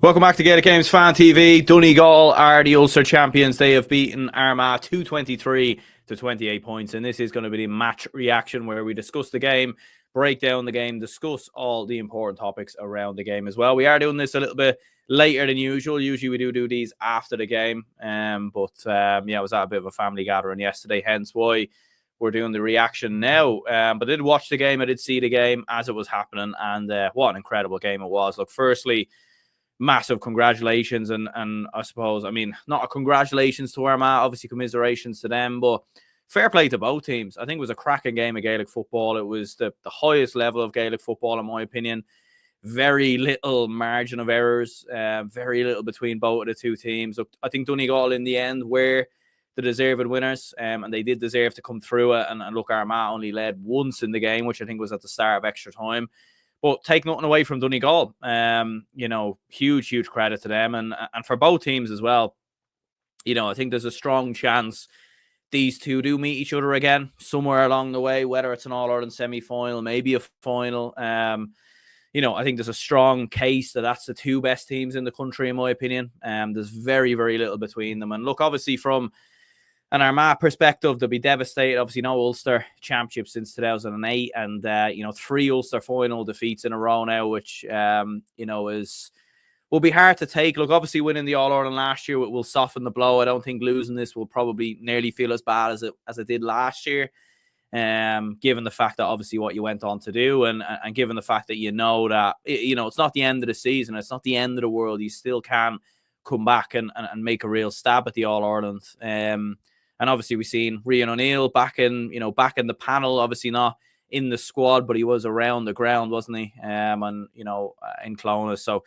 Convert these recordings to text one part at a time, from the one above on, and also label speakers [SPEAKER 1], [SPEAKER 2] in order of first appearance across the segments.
[SPEAKER 1] Welcome back to Gaelic Games Fan TV. Donegal are the Ulster champions. They have beaten Armagh 223 to 28 points. And this is going to be the match reaction where we discuss the game, break down the game, discuss all the important topics around the game as well. We are doing this a little bit later than usual. Usually we do these after the game. I was at a bit of a family gathering yesterday, hence why we're doing the reaction now. But I did watch the game. I did see the game as it was happening. And what an incredible game it was. Look, firstly, massive congratulations, and I suppose, I mean, not a congratulations to Armagh, obviously commiserations to them, but fair play to both teams. I think it was a cracking game of Gaelic football. It was the highest level of Gaelic football, in my opinion. Very little margin of errors, very little between both of the two teams. Look, I think Donegal in the end were the deserved winners, and they did deserve to come through it. And look, Armagh only led once in the game, which I think was at the start of extra time. But take nothing away from Donegal. Huge credit to them. And for both teams as well, I think there's a strong chance these two do meet each other again somewhere along the way, whether it's an All-Ireland semi-final, maybe a final. I think there's a strong case that that's the two best teams in the country, in my opinion. There's very, very little between them. And look, obviously from an Armagh perspective, they'll be devastated. Obviously, no Ulster championship since 2008, and 3 Ulster final defeats in a row now, which will be hard to take. Look, obviously, winning the All Ireland last year will soften the blow. I don't think losing this will probably nearly feel as bad as it did last year. Given the fact that obviously what you went on to do, and given the fact that that it's not the end of the season, it's not the end of the world. You still can come back and make a real stab at the All Ireland. And obviously, we've seen Rian O'Neill back in the panel. Obviously, not in the squad, but he was around the ground, wasn't he? In Clonus. So,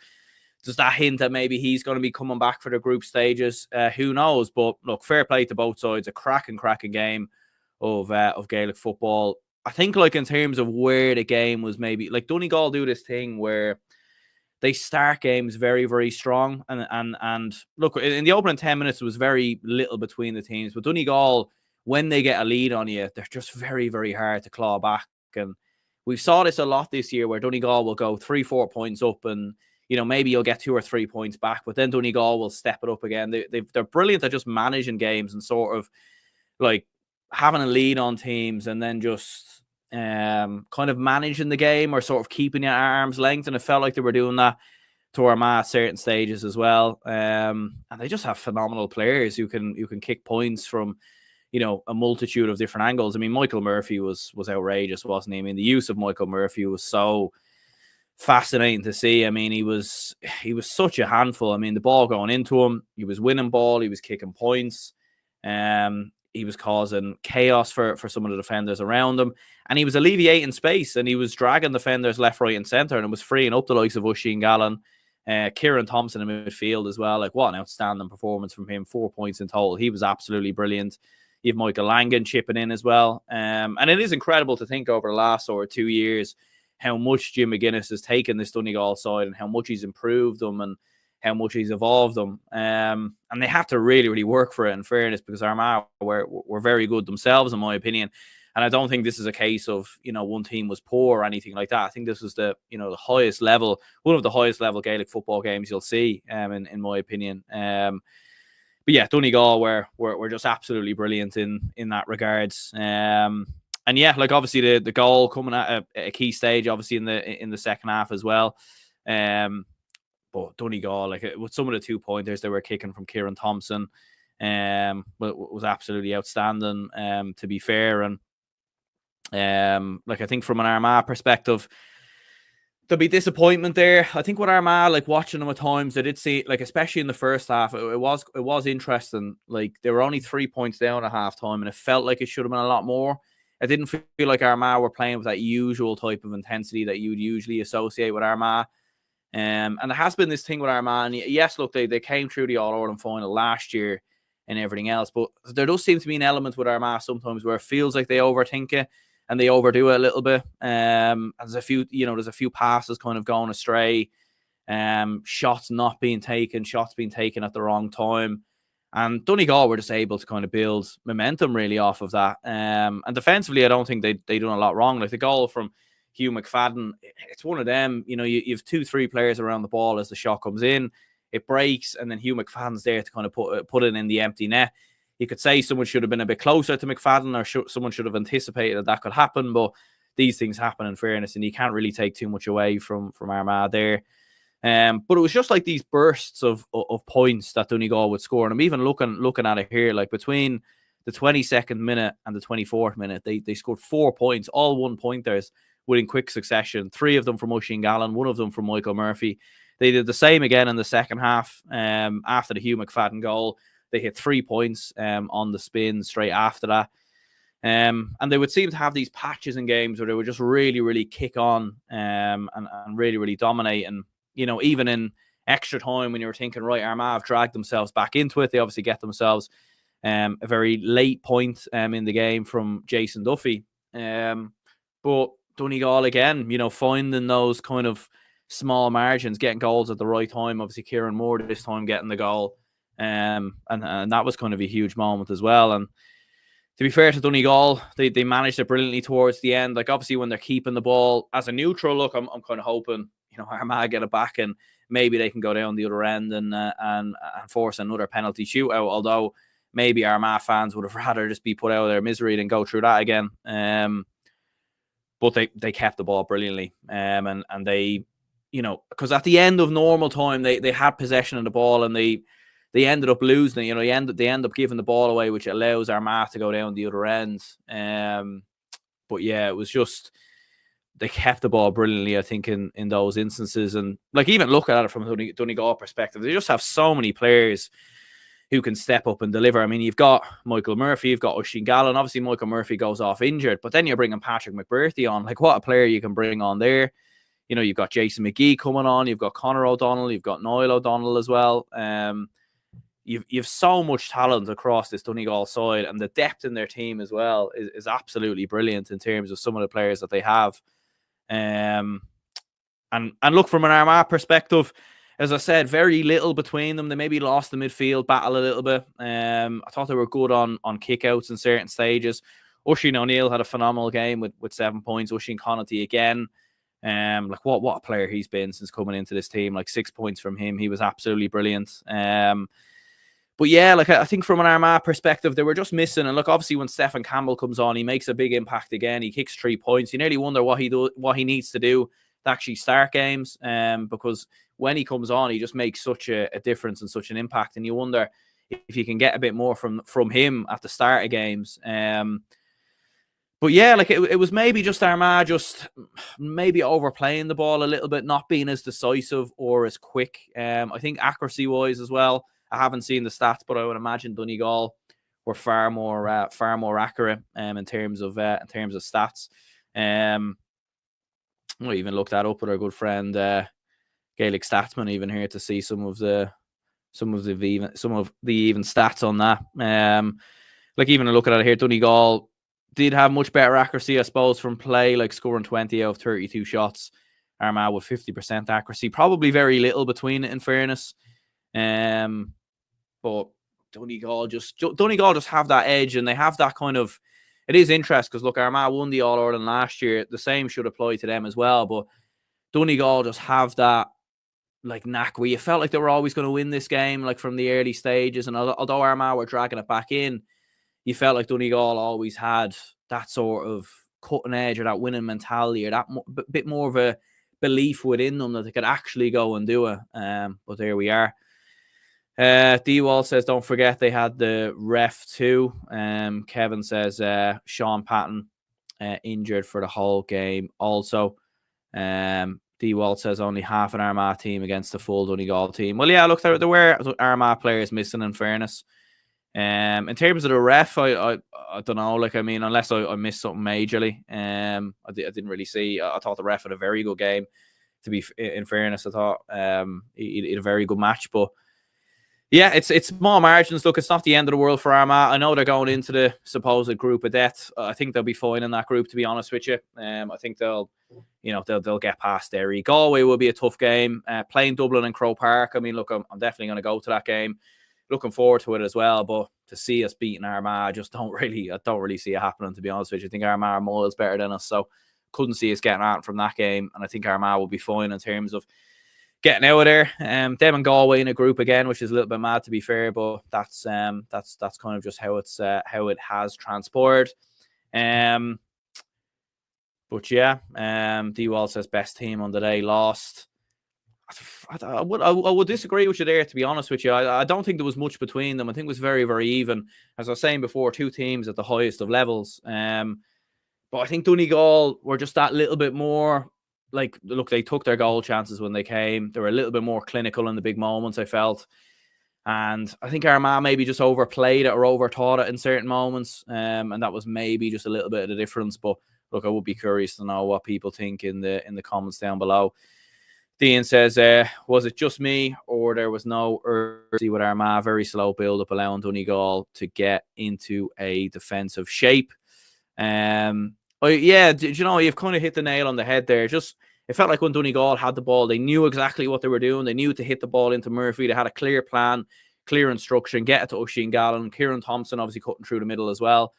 [SPEAKER 1] does that hint that maybe he's going to be coming back for the group stages? Who knows? But look, fair play to both sides. A cracking game of Gaelic football. I think, like, in terms of where the game was, maybe like Donegal do this thing where they start games very, very strong. And look, in the opening 10 minutes, there was very little between the teams. But Donegal, when they get a lead on you, they're just very, very hard to claw back. And we saw this a lot this year where Donegal will go 3-4 points up and, maybe you'll get 2 or 3 points back. But then Donegal will step it up again. They're brilliant at just managing games and sort of like having a lead on teams and then just kind of managing the game or sort of keeping it at arm's length, and it felt like they were doing that to Armagh at certain stages as well. And they just have phenomenal players who can kick points from a multitude of different angles. I mean, Michael Murphy was outrageous, wasn't he? I mean, the use of Michael Murphy was so fascinating to see. I mean, he was such a handful. I mean, the ball going into him, he was winning ball, he was kicking points. He was causing chaos for some of the defenders around him. And he was alleviating space, and he was dragging defenders left, right, and centre, and it was freeing up the likes of Oisin Gallen, Kieran Thompson in midfield as well. Like, what an outstanding performance from him. 4 points in total. He was absolutely brilliant. You have Michael Langan chipping in as well. And it is incredible to think over the last 2 years how much Jim McGuinness has taken this Donegal side and how much he's improved them and how much he's evolved them. And they have to really, really work for it, in fairness, because Armagh were very good themselves, in my opinion. And I don't think this is a case of, one team was poor or anything like that. I think this was the highest level, one of the highest level Gaelic football games you'll see, in my opinion. But yeah, Donegal were just absolutely brilliant in that regards. And yeah, like, obviously the goal coming at a key stage, obviously in the second half as well. But Donegal, like, with some of the 2-pointers they were kicking from Kieran Thompson, was absolutely outstanding, to be fair. And I think from an Armagh perspective, there'll be disappointment there. I think with Armagh, like, watching them at times, I did see, like, especially in the first half, it was interesting. Like, they were only 3 points down at halftime, and it felt like it should have been a lot more. I didn't feel like Armagh were playing with that usual type of intensity that you would usually associate with Armagh. And there has been this thing with Armagh. And yes, look, they came through the All-Ireland final last year and everything else, but there does seem to be an element with Armagh sometimes where it feels like they overthink it and they overdo it a little bit. There's a few passes kind of going astray, shots being taken at the wrong time. And Donegal were just able to kind of build momentum really off of that. And defensively, I don't think they done a lot wrong. Like, the goal from Hugh McFadden, it's one of them. You have 2-3 players around the ball as the shot comes in. it breaks, and then Hugh McFadden's there to kind of put it in the empty net. You could say someone should have been a bit closer to McFadden, or someone should have anticipated that could happen, but these things happen, in fairness, and you can't really take too much away from Armagh there. But it was just like these bursts of points that Donegal would score. And I'm even looking at it here, like between the 22nd minute and the 24th minute, they scored 4 points, all 1 pointers within quick succession. 3 of them from Oisín Gallen, 1 of them from Michael Murphy. They did the same again in the second half. After the Hugh McFadden goal, they hit 3 points on the spin straight after that. And they would seem to have these patches in games where they would just really, really kick on and really, really dominate. And, you know, even in extra time when you were thinking, right, Armagh have dragged themselves back into it, they obviously get themselves a very late point in the game from Jason Duffy. But Donegal, again, you know, finding those kind of small margins, getting goals at the right time. Obviously, Kieran Moore this time getting the goal. And that was kind of a huge moment as well. And to be fair to Donegal, they managed it brilliantly towards the end. Like, obviously, when they're keeping the ball as a neutral, look, I'm kind of hoping, you know, Armagh get it back and maybe they can go down the other end and force another penalty shootout. Although maybe Armagh fans would have rather just be put out of their misery than go through that again. But they kept the ball brilliantly. And they, you know, because at the end of normal time, they had possession of the ball and they ended up losing it. You know, they end up giving the ball away, which allows Armagh to go down the other end. But yeah, it was just, they kept the ball brilliantly, I think, in those instances. And like, even looking at it from a Donegal perspective, they just have so many players who can step up and deliver. I mean, you've got Michael Murphy, you've got Oisín Gallen. Obviously, Michael Murphy goes off injured, but then you're bringing Patrick McBurthy on. Like, what a player you can bring on there. You know, you've got Jason McGee coming on, you've got Conor O'Donnell, you've got Niall O'Donnell as well. You've so much talent across this Donegal side, and the depth in their team as well is absolutely brilliant in terms of some of the players that they have. And look, from an Armagh perspective, as I said, very little between them. They maybe lost the midfield battle a little bit. I thought they were good on kickouts in certain stages. Oisín O'Neill had a phenomenal game with 7 points. Oisín Connaughton again. Like what a player he's been since coming into this team. Like 6 points from him. He was absolutely brilliant. But yeah, like I think from an Armagh perspective, they were just missing. And look, obviously when Stephen Campbell comes on, he makes a big impact again. He kicks 3 points. You nearly wonder what he needs to do to actually start games. Because when he comes on, he just makes such a difference and such an impact. And you wonder if you can get a bit more from him at the start of games. But yeah, like it was maybe just Armagh just maybe overplaying the ball a little bit, not being as decisive or as quick. I think accuracy wise as well. I haven't seen the stats, but I would imagine Donegal were far more accurate in terms of stats. I even looked that up with our good friend Gaelic Statsman even here to see some of the even stats on that. Like even looking at it here, Donegal did have much better accuracy, I suppose, from play, like scoring 20 out of 32 shots. Armagh with 50% accuracy, probably very little between it, in fairness. But Donegal just have that edge, and they have that kind of. It is interesting because look, Armagh won the All-Ireland last year. The same should apply to them as well. But Donegal just have that like knack where you felt like they were always going to win this game, like from the early stages. And although Armagh were dragging it back in, you felt like Donegal always had that sort of cutting edge or that winning mentality or that bit more of a belief within them that they could actually go and do it. But there we are. D-Wall says, don't forget they had the ref too. Kevin says Sean Patton injured for the whole game also. D-Wall says only half an Armagh team against the full Donegal team. Well, yeah, look, there were Armagh players missing, in fairness. In terms of the ref, I don't know. Like, I mean, unless I missed something majorly, I didn't really see. I thought the ref had a very good game. To be in fairness, I thought he had a very good match. But yeah, it's small margins. Look, it's not the end of the world for Armagh. I know they're going into the supposed group of death. I think they'll be fine in that group, to be honest with you. I think they'll get past Derry. Galway will be a tough game. Playing Dublin and Croke Park. I mean, look, I'm definitely going to go to that game. Looking forward to it as well, but to see us beating Armagh, I don't really see it happening, to be honest with you. I think Armagh are miles better than us, so couldn't see us getting out from that game, and I think Armagh will be fine in terms of getting out of there. Them and Galway in a group again, which is a little bit mad to be fair, but that's kind of just how it has transpired. But yeah, D Wall says best team on the day lost. I would disagree with you there, to be honest with you. I don't think there was much between them. I think it was very, very even. As I was saying before, two teams at the highest of levels. But I think Donegal were just that little bit more, like, look, they took their goal chances when they came. They were a little bit more clinical in the big moments, I felt. And I think Armagh maybe just overplayed it or overthought it in certain moments. And that was maybe just a little bit of the difference. But look, I would be curious to know what people think in the comments down below. Dean says, was it just me or there was no urgency with Armagh? Very slow build-up, allowing Donegal to get into a defensive shape. Yeah, you know, you've kind of hit the nail on the head there. Just, it felt like when Donegal had the ball, they knew exactly what they were doing. They knew to hit the ball into Murphy. They had a clear plan, clear instruction, get it to Oisin Gallen. Kieran Thompson obviously cutting through the middle as well.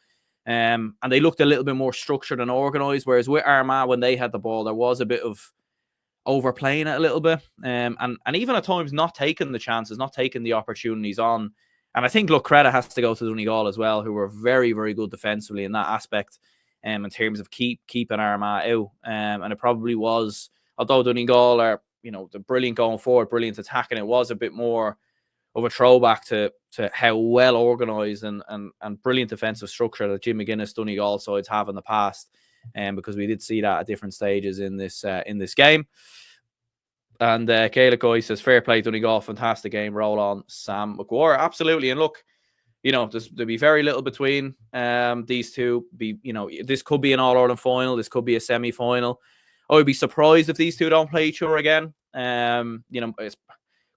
[SPEAKER 1] And they looked a little bit more structured and organised, whereas with Armagh, when they had the ball, there was a bit of overplaying it a little bit, and even at times not taking the chances, not taking the opportunities on. And I think, look, credit has to go to Donegal as well, who were very, very good defensively in that aspect, in terms of keeping Armagh out. And it probably was, although Donegal are, you know, they're brilliant going forward, brilliant attacking, it was a bit more of a throwback to how well organised and brilliant defensive structure that Jim McGuinness Donegal sides have in the past. Because we did see that at different stages in this game. And Gaelic Guy says, fair play, Donegal, fantastic game. Roll on, Sam McGuire. Absolutely. And look, you know, there'll be very little between these two. You know, this could be an All-Ireland final. This could be a semi-final. I would be surprised if these two don't play each other again. You know,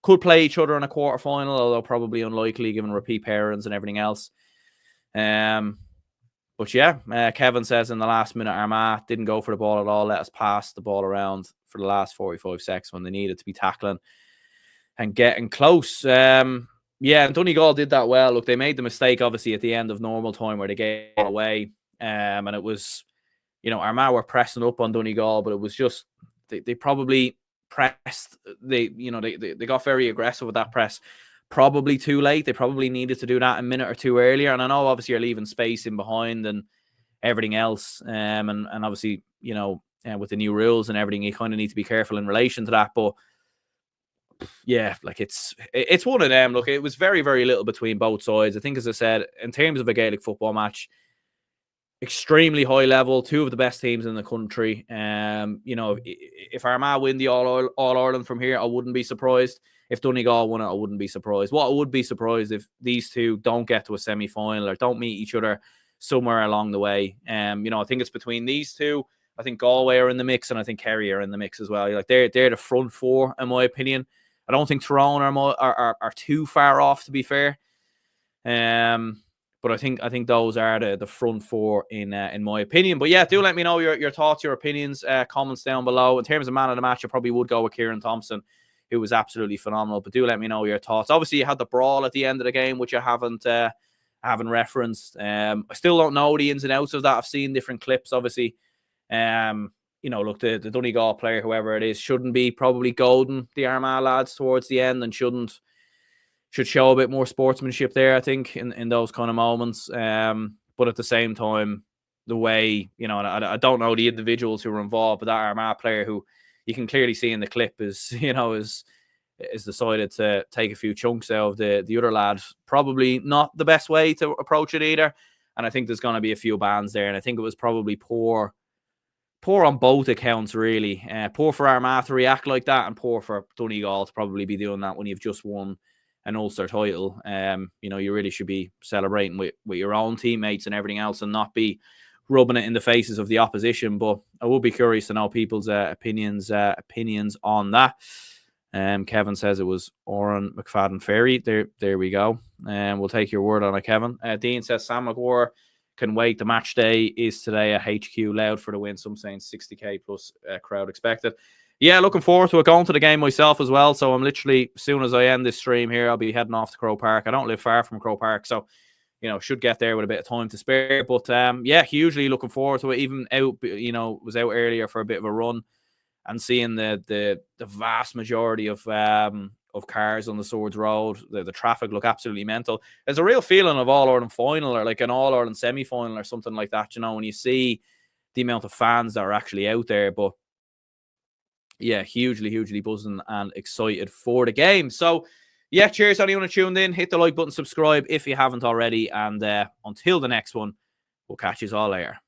[SPEAKER 1] could play each other in a quarter-final, although probably unlikely given repeat pairings and everything else. But yeah, Kevin says in the last minute, Armagh didn't go for the ball at all. Let us pass the ball around for the last 45 seconds when they needed to be tackling and getting close. Yeah, and Donegal did that well. Look, they made the mistake, obviously, at the end of normal time where they gave it away. And it was, you know, Armagh were pressing up on Donegal, but it was just, they probably pressed. They got very aggressive with that press. Probably too late. They probably needed to do that a minute or two earlier. And I know obviously you're leaving space in behind and everything else. And obviously, you know, with the new rules and everything, you kind of need to be careful in relation to that. But yeah, like it's one of them. Look, it was very, very little between both sides. I think, as I said, in terms of a Gaelic football match, extremely high level, two of the best teams in the country. You know, if Armagh win the All Ireland from here, I wouldn't be surprised. If Donegal won it, I wouldn't be surprised. What I would be surprised if these two don't get to a semi-final or don't meet each other somewhere along the way. You know, I think it's between these two. I think Galway are in the mix, and I think Kerry are in the mix as well. Like they're the front four, in my opinion. I don't think Tyrone are too far off, to be fair. But I think those are the front four in my opinion. But yeah, do let me know your thoughts, your opinions, comments down below. In terms of man of the match, I probably would go with Kieran Thompson, who was absolutely phenomenal. But do let me know your thoughts. Obviously, you had the brawl at the end of the game, which I haven't referenced. I still don't know the ins and outs of that. I've seen different clips, obviously. You know, look, the Donegal player, whoever it is, shouldn't be probably goading the Armagh lads towards the end and should show a bit more sportsmanship there, I think, in those kind of moments. But at the same time, the way, you know, and I don't know the individuals who were involved, but that Armagh player who you can clearly see in the clip is decided to take a few chunks out of the other lad. Probably not the best way to approach it either. And I think there's going to be a few bans there. And I think it was probably poor on both accounts, really. Poor for Armagh to react like that, and poor for Donegal to probably be doing that when you've just won an Ulster title. You know, you really should be celebrating with your own teammates and everything else, and not be rubbing it in the faces of the opposition. But I would be curious to know people's opinions on that. Kevin says it was Oran McFadden Ferry. There we go. We'll take your word on it, Kevin. Dean says Sam McGuire can wait. The match day is today at HQ. Loud for the win. Some saying 60k plus crowd expected. Yeah, looking forward to it. Going to the game myself as well. So I'm literally, as soon as I end this stream here, I'll be heading off to Croke Park. I don't live far from Croke Park, so you know, should get there with a bit of time to spare. But yeah, hugely looking forward to it. Even out, you know, was out earlier for a bit of a run and seeing the vast majority of cars on the Swords Road, the traffic look absolutely mental. There's a real feeling of All-Ireland final or like an All-Ireland semi-final or something like that, you know, when you see the amount of fans that are actually out there. But yeah, hugely buzzing and excited for the game. So yeah, cheers to anyone who tuned in. Hit the like button, subscribe if you haven't already, and until the next one, we'll catch you all later.